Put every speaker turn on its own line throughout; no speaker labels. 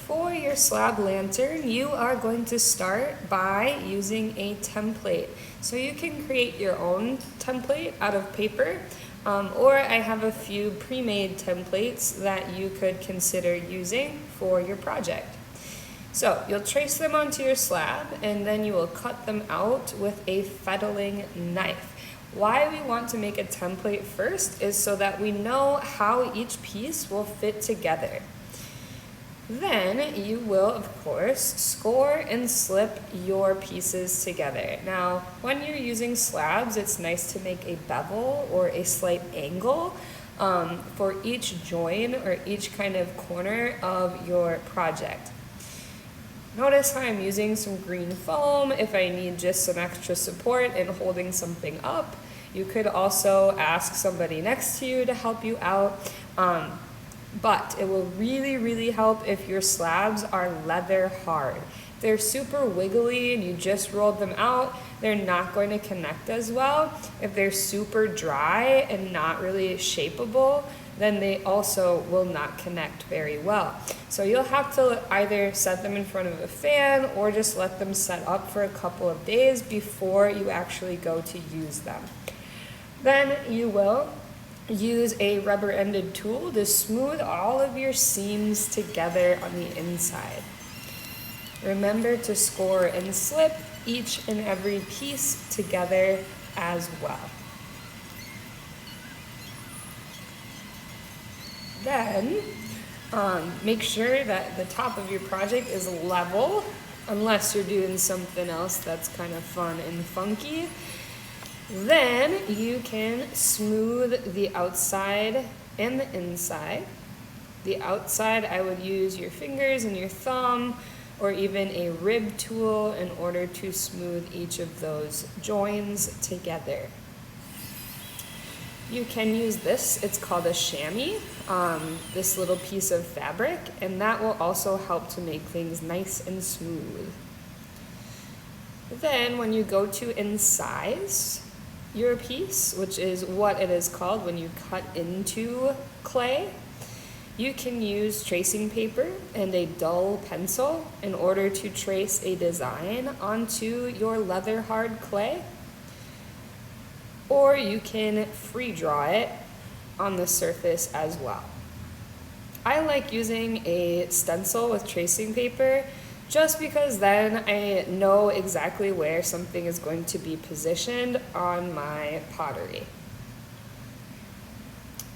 For your slab lantern, you are going to start by using a template. So you can create your own template out of paper, or I have a few pre-made templates that you could consider using for your project. So you'll trace them onto your slab and then you will cut them out with a fettling knife. Why we want to make a template first is so that we know how each piece will fit together. Then you will, of course, score and slip your pieces together. Now, when you're using slabs, it's nice to make a bevel or a slight angle for each join or each kind of corner of your project. Notice how I'm using some green foam if I need just some extra support in holding something up. You could also ask somebody next to you to help you out. But it will really help if your slabs are leather hard. If they're super wiggly and you just rolled them out, they're not going to connect as well. If they're super dry and not really shapeable, then they also will not connect very well. So you'll have to either set them in front of a fan or just let them set up for a couple of days before you actually go to use them. Then you will use a rubber-ended tool to smooth all of your seams together on the inside. Remember to score and slip each and every piece together as well. Then make sure that the top of your project is level, unless you're doing something else that's kind of fun and funky. Then you can smooth the outside and the inside. The outside, I would use your fingers and your thumb or even a rib tool in order to smooth each of those joins together. You can use this, it's called a chamois, this little piece of fabric, and that will also help to make things nice and smooth. Then when you go to incise your piece, which is what it is called when you cut into clay, you can use tracing paper and a dull pencil in order to trace a design onto your leather hard clay, or you can free draw it on the surface as well. I like using a stencil with tracing paper just because then I know exactly where something is going to be positioned on my pottery.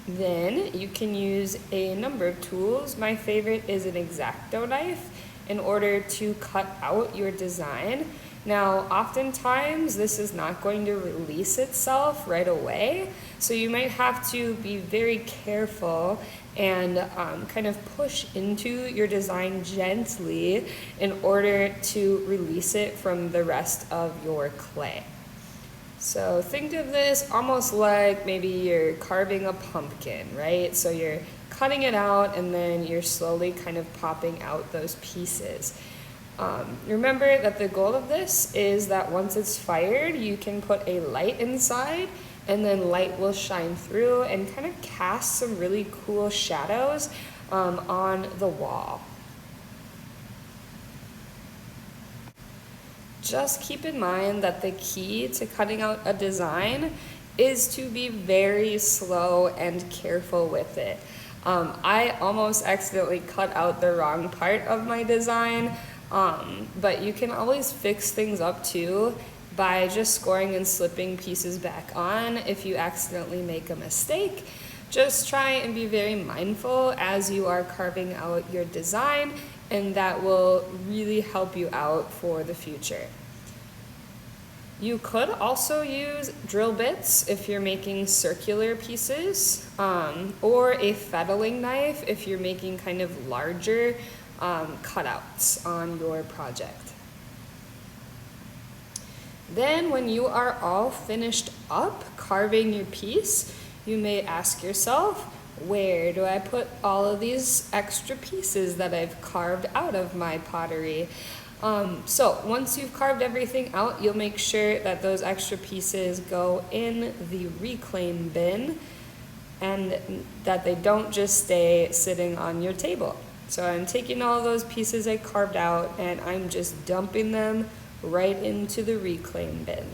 Then you can use a number of tools. My favorite is an X-Acto knife in order to cut out your design. Now, oftentimes this is not going to release itself right away, so you might have to be very careful and kind of push into your design gently in order to release it from the rest of your clay. So think of this almost like maybe you're carving a pumpkin, right? So you're cutting it out and then you're slowly kind of popping out those pieces. Remember that the goal of this is that once it's fired, you can put a light inside and then light will shine through and kind of cast some really cool shadows on the wall. Just keep in mind that the key to cutting out a design is to be very slow and careful with it. I almost accidentally cut out the wrong part of my design, but you can always fix things up too by just scoring and slipping pieces back on if you accidentally make a mistake. Just try and be very mindful as you are carving out your design, and that will really help you out for the future. You could also use drill bits if you're making circular pieces, or a fettling knife if you're making kind of larger cutouts on your project. Then when you are all finished up carving your piece, you may ask yourself, where do I put all of these extra pieces that I've carved out of my pottery? So once you've carved everything out, you'll make sure that those extra pieces go in the reclaim bin and that they don't just stay sitting on your table. So I'm taking all those pieces I carved out and I'm just dumping them right into the reclaim bin.